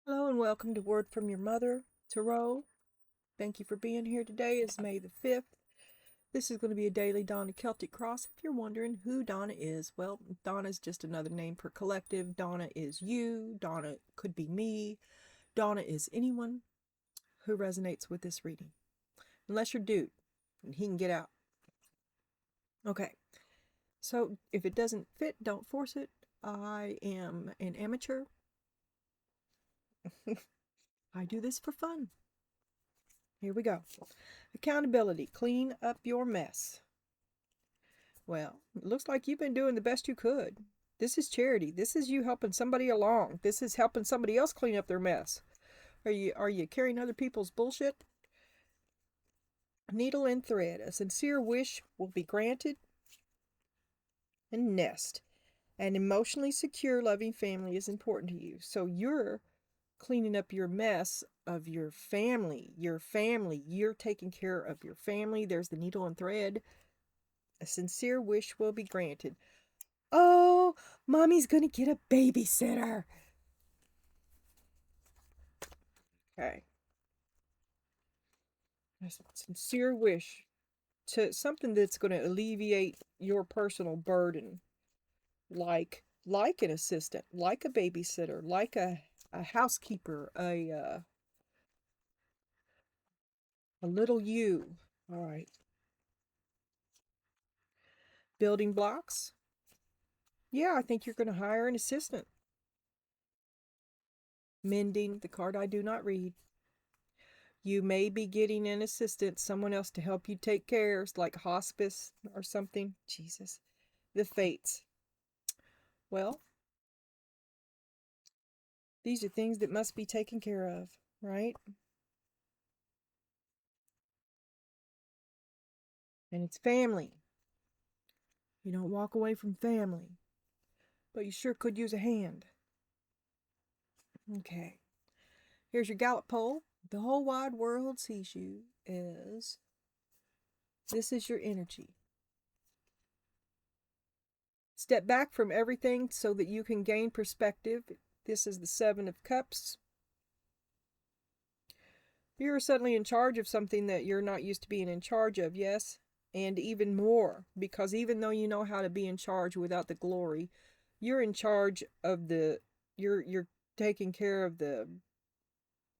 Hello and welcome to Word from Your Mother, Tarot. Thank you for being here. Today is May the 5th. This is going to be a daily Donna Celtic Cross. If you're wondering who Donna is, well, Donna is just another name for collective. Donna is you. Donna could be me. Donna is anyone who resonates with this reading. Unless you're dude, and he can get out. Okay, so if it doesn't fit, don't force it. I am an amateur. I do this for fun. Here we go. Accountability. Clean up your mess. Well, it looks like you've been doing the best you could. This is charity. This is you helping somebody along. This is helping somebody else clean up their mess. Are you carrying other people's bullshit? Needle and thread. A sincere wish will be granted. And nest. An emotionally secure, loving family is important to you. So you're cleaning up your mess of your family. You're taking care of your family. There's the needle and thread. A sincere wish will be granted. Oh, mommy's gonna get a babysitter. Okay. A sincere wish to something that's going to alleviate your personal burden, like an assistant, like a babysitter, like a housekeeper, a little you. All right. Building blocks. Yeah, I think you're going to hire an assistant. Mending, the card I do not read. You may be getting an assistant, someone else to help you take care, like hospice or something. Jesus. The fates. Well, these are things that must be taken care of, right? And it's family. You don't walk away from family, but you sure could use a hand. Okay. Here's your Gallup poll. The whole wide world sees you as this is your energy. Step back from everything so that you can gain perspective. This is the Seven of Cups. You're suddenly in charge of something that you're not used to being in charge of, yes? And even more, because even though you know how to be in charge without the glory, you're in charge of you're taking care of the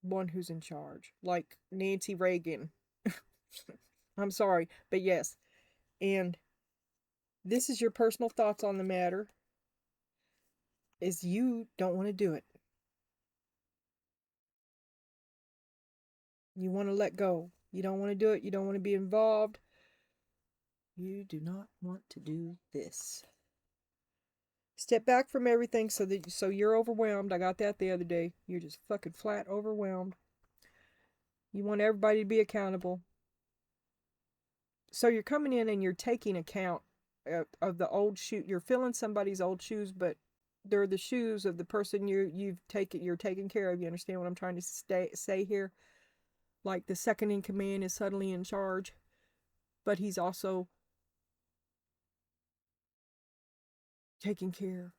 one who's in charge, like Nancy Reagan. I'm sorry, but yes. And this is your personal thoughts on the matter, is you don't want to do it. You want to let go. You don't want to do it. You don't want to be involved. You do not want to do this. Step back from everything so you're overwhelmed. I got that the other day. You're just fucking flat overwhelmed. You want everybody to be accountable. So you're coming in and you're taking account of the old shoe. You're filling somebody's old shoes, but they're the shoes of the person you're taking care of. You understand what I'm trying to say here? Like the second in command is suddenly in charge, but he's also taking care.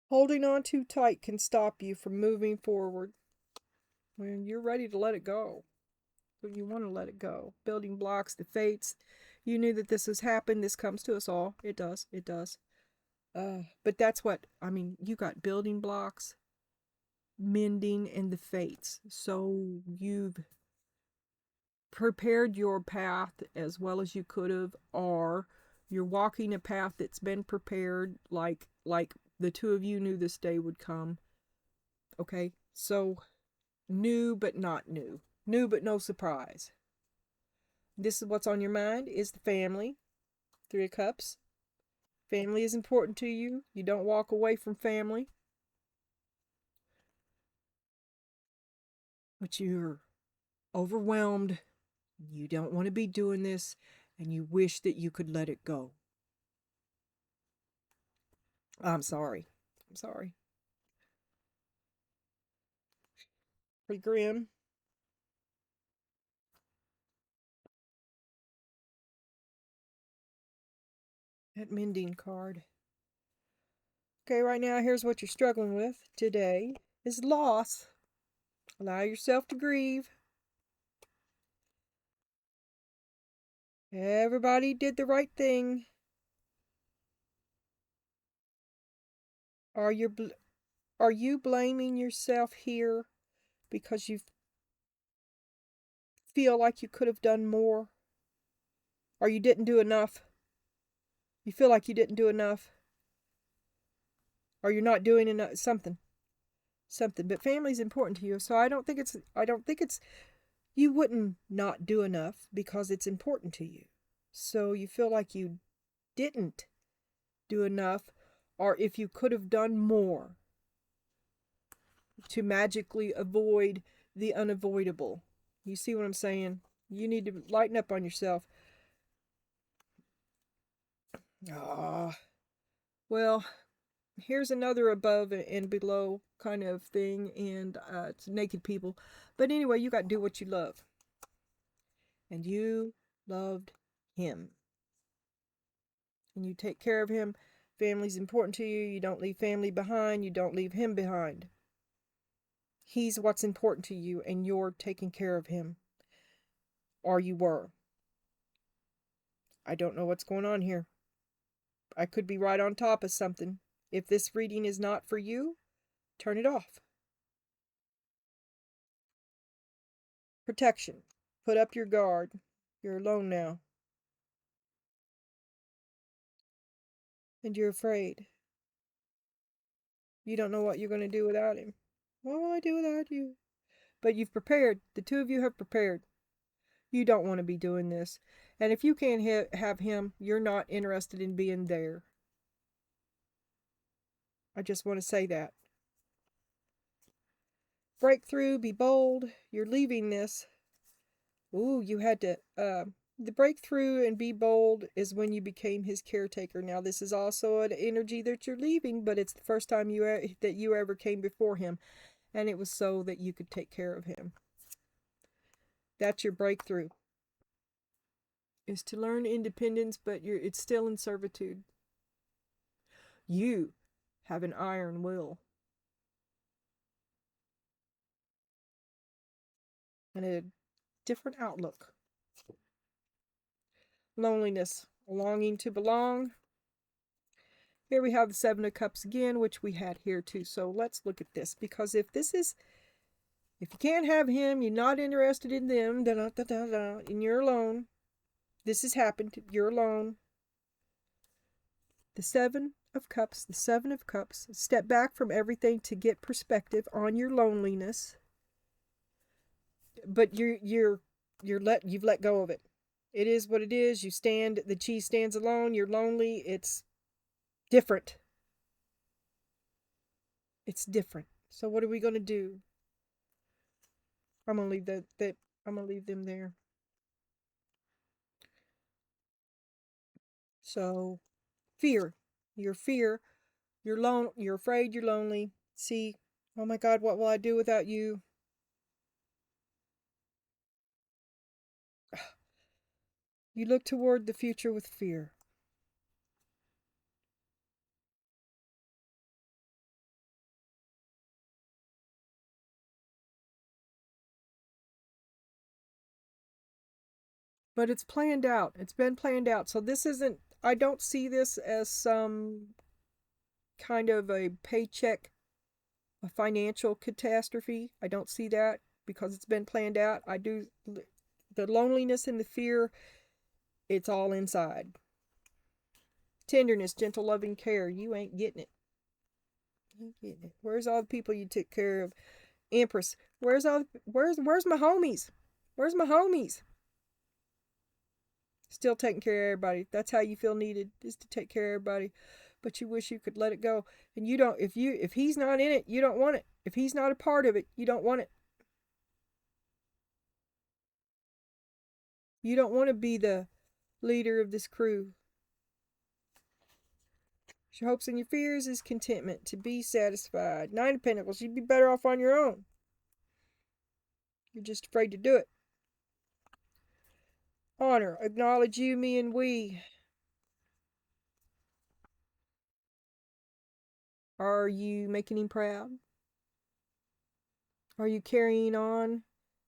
Holding on too tight can stop you from moving forward when you're ready to let it go. When you want to let it go. Building blocks, the fates. You knew that this has happened. This comes to us all. It does. It does. But that's what, I mean, you got building blocks, mending, and the fates. So you've prepared your path as well as you could have, or you're walking a path that's been prepared, like the two of you knew this day would come. Okay, so new but not new, new but no surprise. This is what's on your mind is the family. Three of Cups. Family is important to you. You don't walk away from family, but you're overwhelmed. You don't want to be doing this, and you wish that you could let it go. I'm sorry. I'm sorry. Pretty grim. That mending card. Okay, right now, here's what you're struggling with today is loss. Allow yourself to grieve. Everybody did the right thing. Are you blaming yourself here because you feel like you could have done more? Or you didn't do enough? You feel like you didn't do enough? Or you're not doing enough something. But family's important to you, so I don't think it's you wouldn't not do enough because it's important to you. So you feel like you didn't do enough, or if you could have done more to magically avoid the unavoidable. You see what I'm saying? You need to lighten up on yourself. Ah, well, here's another above and below kind of thing, and it's naked people. But anyway, you got to do what you love. And you loved him. And you take care of him. Family's important to you. You don't leave family behind. You don't leave him behind. He's what's important to you, and you're taking care of him. Or you were. I don't know what's going on here. I could be right on top of something. If this reading is not for you, turn it off. Protection. Put up your guard. You're alone now. And you're afraid. You don't know what you're going to do without him. What will I do without you? But you've prepared. The two of you have prepared. You don't want to be doing this. And if you can't have him, you're not interested in being there. I just want to say that. Breakthrough, be bold. You're leaving this. Ooh, you had to, the breakthrough and be bold is when you became his caretaker. Now, this is also an energy that you're leaving, but it's the first time that you ever came before him. And it was so that you could take care of him. That's your breakthrough. Is to learn independence, but it's still in servitude. You have an iron will. And a different outlook. Loneliness, longing to belong. Here we have the Seven of Cups again, which we had here too. So let's look at this, because if you can't have him, you're not interested in them, and you're alone. This has happened. You're alone. The Seven of Cups. Step back from everything to get perspective on your loneliness. But you've let go of it. It is what it is. The cheese stands alone. You're lonely. It's different. It's different. So what are we going to do? I'm going to leave I'm going to leave them there. So fear. You're you're afraid, you're lonely. See, oh my God, what will I do without you? You look toward the future with fear. But it's planned out. It's been planned out. So I don't see this as some kind of a financial catastrophe. I don't see that because it's been planned out. The loneliness and the fear, it's all inside. Tenderness, gentle, loving care. You ain't getting it. Where's all the people you took care of? Empress. Where's my homies? Where's my homies? Still taking care of everybody. That's how you feel needed, is to take care of everybody. But you wish you could let it go. And you don't if he's not in it, you don't want it. If he's not a part of it, you don't want it. You don't want to be the leader of this crew. Your hopes and your fears is contentment, to be satisfied. Nine of Pentacles, you'd be better off on your own. You're just afraid to do it. Honor, acknowledge you, me, and we. Are you making him proud? Are you carrying on?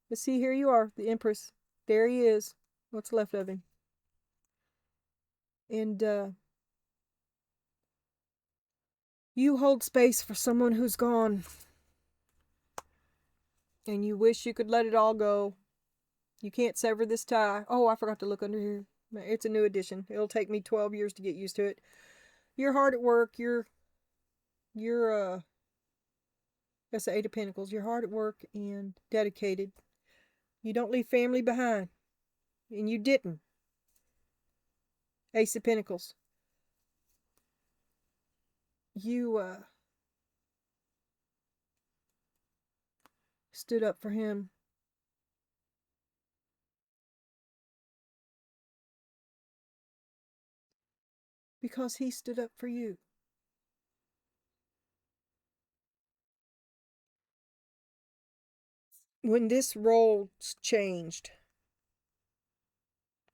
Let's see, here you are, the Empress. There he is. What's left of him? And you hold space for someone who's gone. And you wish you could let it all go. You can't sever this tie. Oh, I forgot to look under here. It's a new edition. It'll take me 12 years to get used to it. You're hard at work. You're that's the Eight of Pentacles. You're hard at work and dedicated. You don't leave family behind. And you didn't. Ace of Pentacles. You stood up for him. Because he stood up for you. When this role changed,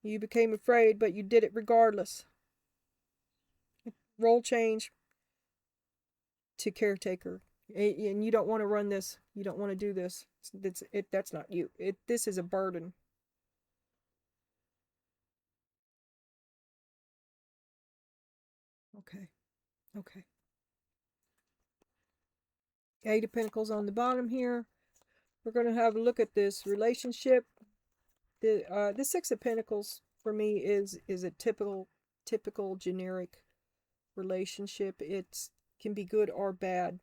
you became afraid, but you did it regardless. Role change to caretaker. And you don't want to run this. You don't want to do this. That's not you. This is a burden. Okay. Okay. Eight of Pentacles on the bottom here. We're going to have a look at this relationship. The Six of Pentacles for me is a typical generic relationship. It can be good or bad.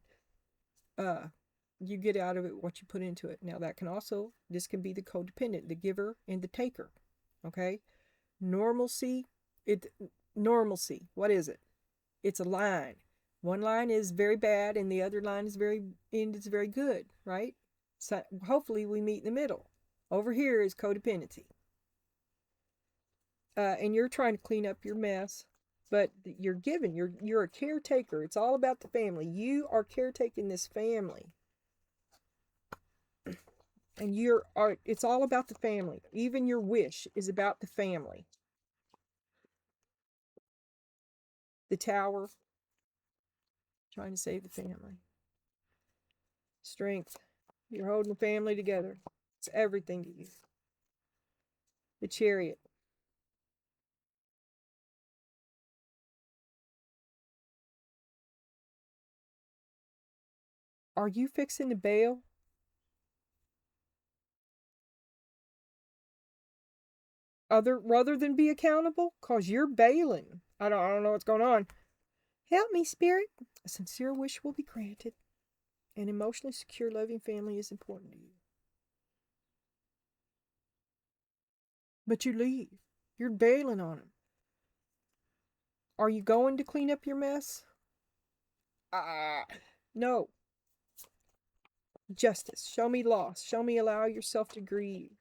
You get out of it what you put into it. Now this can be the codependent, the giver and the taker. Okay? Normalcy, what is it? It's a line. One line is very bad and the other line is very good, right? So hopefully we meet in the middle. Over here is codependency. And you're trying to clean up your mess, but you're a caretaker. It's all about the family. You are caretaking this family. And it's all about the family. Even your wish is about the family. The Tower, trying to save the family. Strength, you're holding the family together. It's everything to you. The Chariot. Are you fixing to bail? Rather than be accountable? Because you're bailing. I don't know what's going on. Help me, Spirit. A sincere wish will be granted. An emotionally secure, loving family is important to you. But you leave. You're bailing on them. Are you going to clean up your mess? No. Justice. Show me loss. Show me allow yourself to grieve.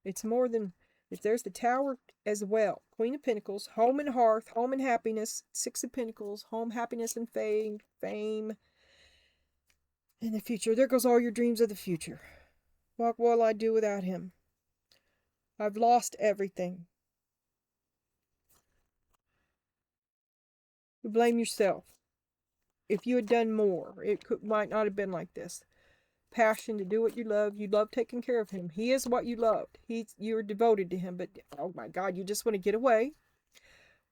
It's more than... If there's the Tower as well. Queen of Pentacles, home and hearth, home and happiness. Six of Pentacles, home, happiness, and fame. In the future. There goes all your dreams of the future. What will I do without him? I've lost everything. You blame yourself. If you had done more, might not have been like this. Passion to do what you love. You love taking care of him. He is what you loved. You're devoted to him, but oh my God, you just want to get away.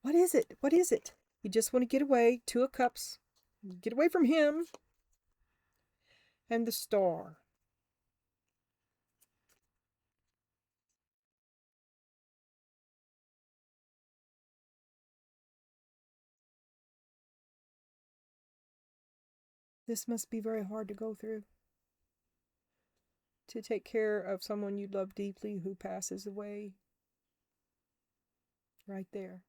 What is it? What is it? You just want to get away. Two of Cups. Get away from him. And the Star. This must be very hard to go through. To take care of someone you love deeply who passes away. Right there.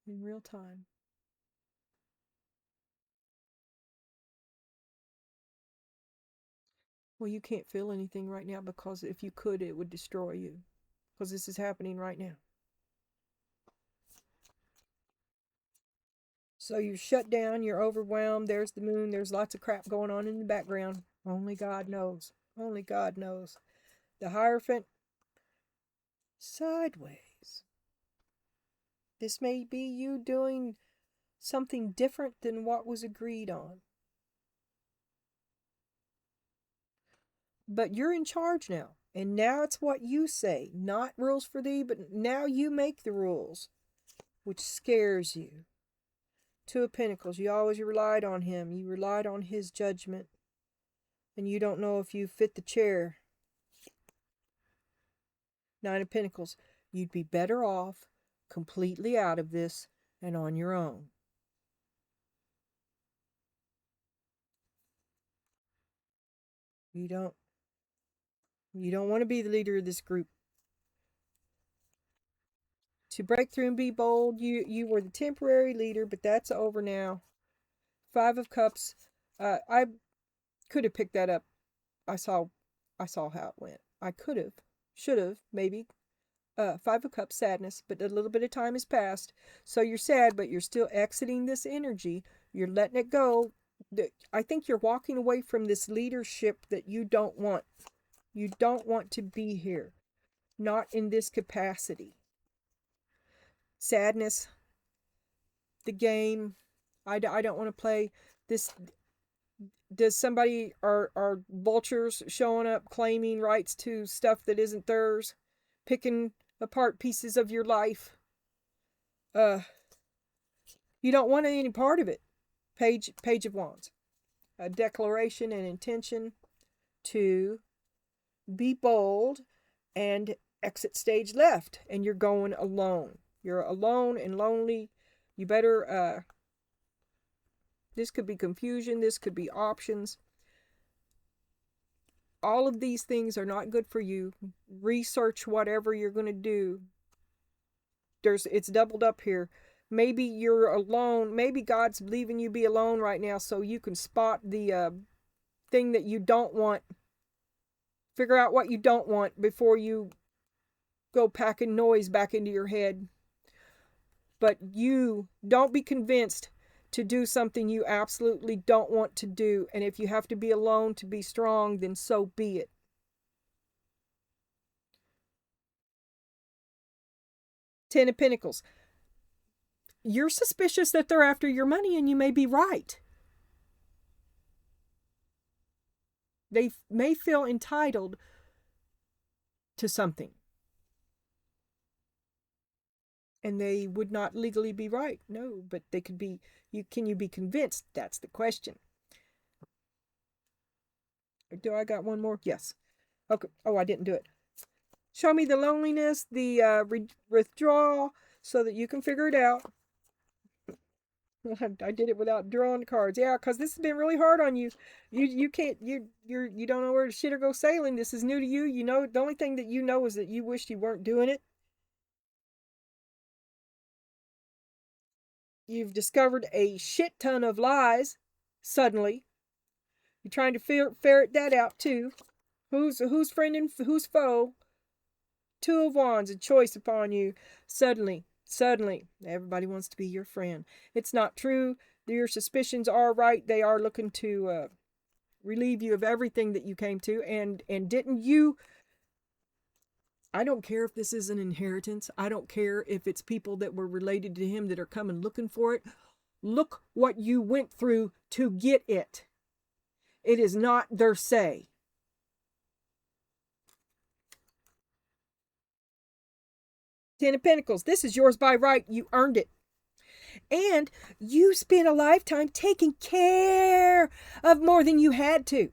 In real time. Well, you can't feel anything right now because if you could, it would destroy you. Because this is happening right now. So you're shut down, you're overwhelmed, there's the moon, there's lots of crap going on in the background. Only God knows. Only God knows. The Hierophant, sideways. This may be you doing something different than what was agreed on. But you're in charge now. And now it's what you say. Not rules for thee, but now you make the rules. Which scares you. Two of Pentacles. You always relied on him. You relied on his judgment. And you don't know if you fit the chair. Nine of Pentacles. You'd be better off completely out of this and on your own. You don't want to be the leader of this group. To break through and be bold, you were the temporary leader, but that's over now. Five of Cups. I could have picked that up. I saw how it went. I could have, should have, maybe. Five of Cups, sadness, but a little bit of time has passed. So you're sad, but you're still exiting this energy. You're letting it go. I think you're walking away from this leadership that you don't want. You don't want to be here. Not in this capacity. Sadness. The game. I don't want to play this. Does somebody, are vultures showing up claiming rights to stuff that isn't theirs? Picking apart pieces of your life. You don't want any part of it. Page of Wands. A declaration and intention to be bold and exit stage left. And you're going alone. You're alone and lonely. You better, this could be confusion. This could be options. All of these things are not good for you. Research whatever you're going to do. It's doubled up here. Maybe you're alone. Maybe God's leaving you be alone right now so you can spot the thing that you don't want. Figure out what you don't want before you go packing noise back into your head. But you don't be convinced to do something you absolutely don't want to do. And if you have to be alone to be strong, then so be it. Ten of Pentacles. You're suspicious that they're after your money, and you may be right. They may feel entitled to something. And they would not legally be right. No, but they could be. Can you be convinced? That's the question. Do I got one more? Yes. Okay. Oh, I didn't do it. Show me the loneliness, the withdrawal, so that you can figure it out. I did it without drawing cards. Yeah, because this has been really hard on you. You can't. You don't know where to shit or go sailing. This is new to you. You know, the only thing that you know is that you wished you weren't doing it. You've discovered a shit ton of lies. Suddenly, you're trying to ferret that out too. Who's friend and who's foe? Two of Wands, a choice upon you. Suddenly, everybody wants to be your friend. It's not true. Your suspicions are right. They are looking to relieve you of everything that you came to. And didn't you? I don't care if this is an inheritance. I don't care if it's people that were related to him that are coming looking for it. Look what you went through to get it. It is not their say. Ten of Pentacles. This is yours by right. You earned it. And you spent a lifetime taking care of more than you had to.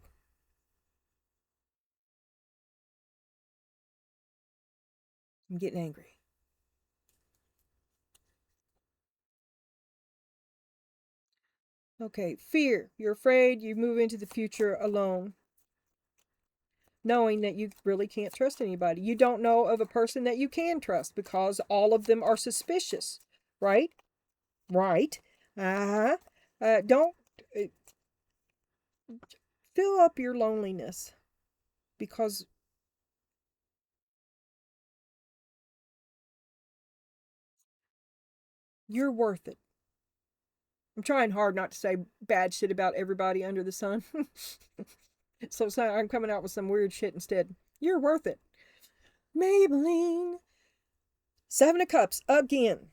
I'm getting angry. Okay, fear. You're afraid. You move into the future alone, knowing that you really can't trust anybody. You don't know of a person that you can trust because all of them are suspicious, right? Right. Don't fill up your loneliness because you're worth it. I'm trying hard not to say bad shit about everybody under the sun. So I'm coming out with some weird shit instead. You're worth it. Maybelline. Seven of Cups. Again.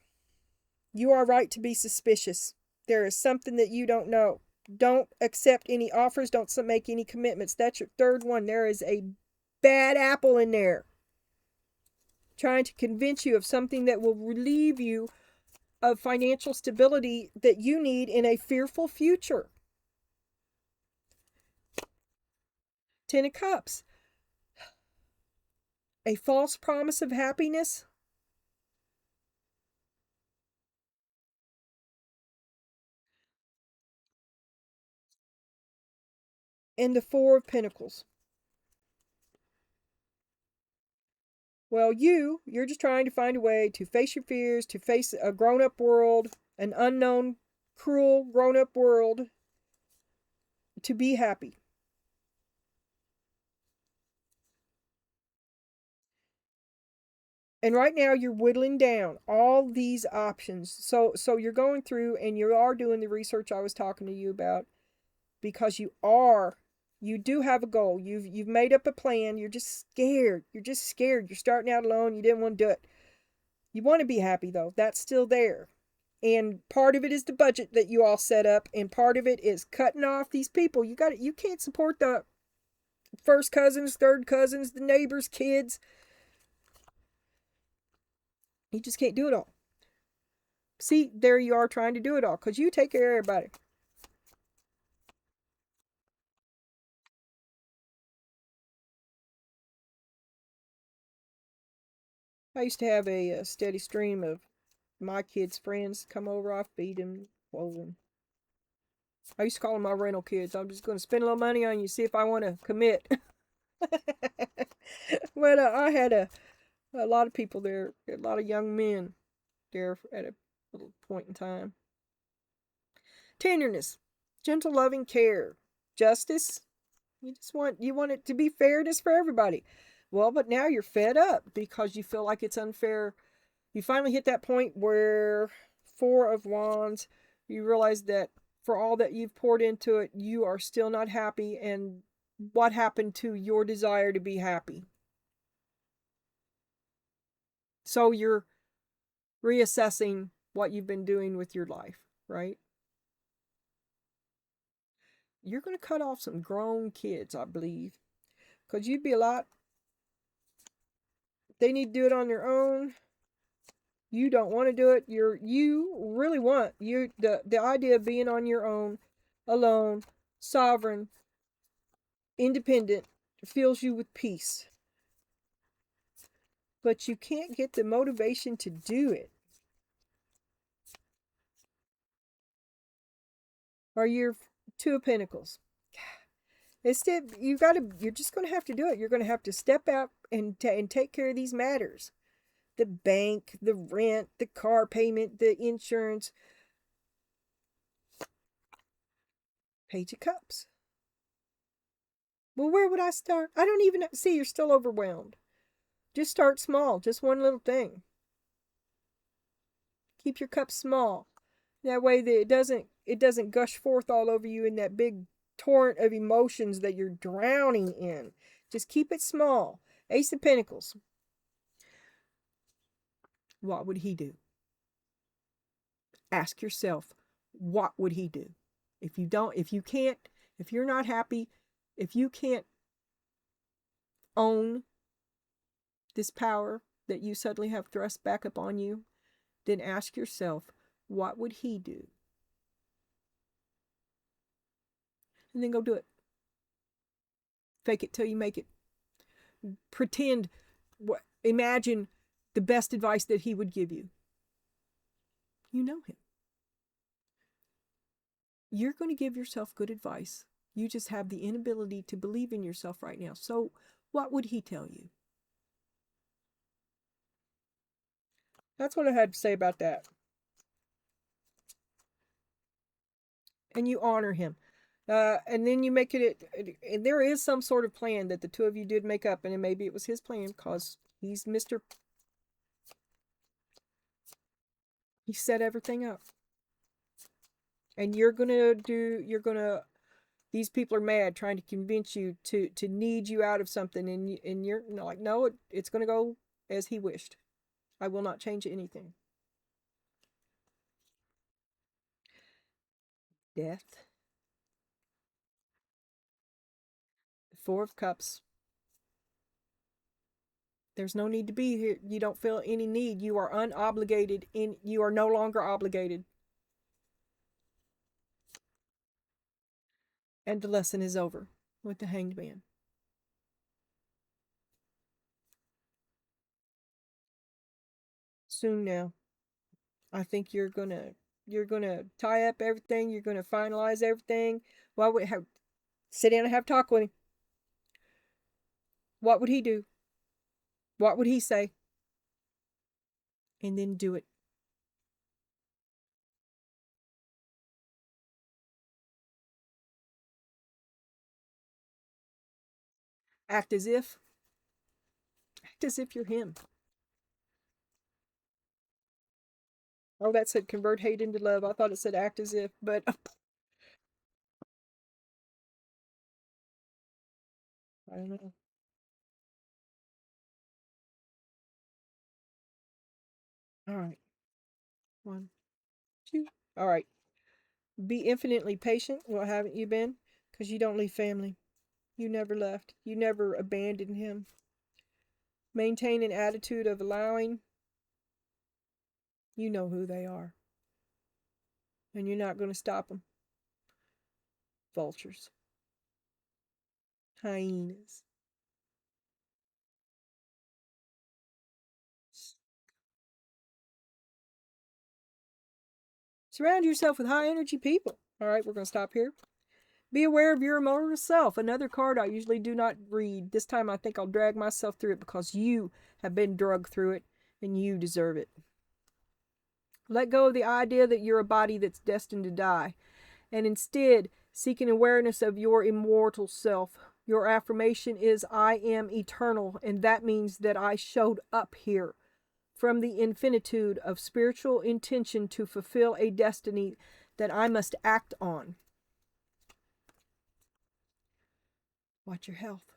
You are right to be suspicious. There is something that you don't know. Don't accept any offers. Don't make any commitments. That's your third one. There is a bad apple in there trying to convince you of something that will relieve you of financial stability that you need in a fearful future. Ten of Cups. A false promise of happiness. And the Four of Pentacles. Well, you're just trying to find a way to face your fears, to face a grown-up world, an unknown, cruel grown-up world, to be happy. And right now you're whittling down all these options. So you're going through and you are doing the research I was talking to you about, because you do have a goal. You've made up a plan. You're just scared. You're starting out alone. You didn't want to do it. You want to be happy though. That's still there. And part of it is the budget that you all set up, and part of it is cutting off these people. You can't support the first cousins, third cousins, the neighbors' kids. You just can't do it all. See, there you are trying to do it all because you take care of everybody. I used to have a steady stream of my kids' friends come over. I feed them, clothe them. I used to call them my rental kids. I'm just going to spend a little money on you, see if I want to commit. But I had a lot of people there, a lot of young men there at a little point in time. Tenderness, gentle, loving care, justice. You want it to be fairness for everybody. Well, but now you're fed up because you feel like it's unfair. You finally hit that point where Four of Wands, you realize that for all that you've poured into it, you are still not happy. And what happened to your desire to be happy? So you're reassessing what you've been doing with your life, right? You're going to cut off some grown kids, I believe, because you'd be a lot. They need to do it on their own. You don't want to do it. You really want the idea of being on your own, alone, sovereign, independent, fills you with peace. But you can't get the motivation to do it. Or your Two of Pentacles. Instead, you're just going to have to do it. You're going to have to step out and take care of these matters. The bank, the rent, the car payment, the insurance. Page of Cups. Well, where would I start? I don't even see. You're still overwhelmed. Just start small. Just one little thing. Keep your cup small. That way that it doesn't gush forth all over you in that big torrent of emotions that you're drowning in. Just keep it small. Ace of Pentacles. What would he do? Ask yourself, what would he do? If you're not happy, if you can't own this power that you suddenly have thrust back upon you, then ask yourself, what would he do? And then go do it. Fake it till you make it. Pretend, imagine the best advice that he would give you. You know him. You're going to give yourself good advice. You just have the inability to believe in yourself right now. So what would he tell you? That's what I had to say about that. And you honor him. And then you make it, and there is some sort of plan that the two of you did make up, and maybe it was his plan because he's Mr. He set everything up. And these people are mad trying to convince you to need you out of something, and you're like, no, it's going to go as he wished. I will not change anything. Death. The Four of Cups. There's no need to be here. You don't feel any need. You are unobligated. You are no longer obligated. And the lesson is over with the Hanged Man. Soon now. I think you're gonna tie up everything. You're gonna finalize everything. Why would have sit down and have a talk with him? What would he do? What would he say? And then do it. Act as if. Act as if you're him. Oh, that said convert hate into love. I thought it said act as if, but I don't know. All right. 1, 2. All right. Be infinitely patient. Well, haven't you been? Because you don't leave family. You never left. You never abandoned him. Maintain an attitude of allowing. You know who they are. And you're not going to stop them. Vultures. Hyenas. Surround yourself with high energy people. All right, we're going to stop here. Be aware of your immortal self. Another card I usually do not read. This time I think I'll drag myself through it because you have been drugged through it and you deserve it. Let go of the idea that you're a body that's destined to die, and instead seek an awareness of your immortal self. Your affirmation is, I am eternal, and that means that I showed up here from the infinitude of spiritual intention to fulfill a destiny that I must act on. Watch your health.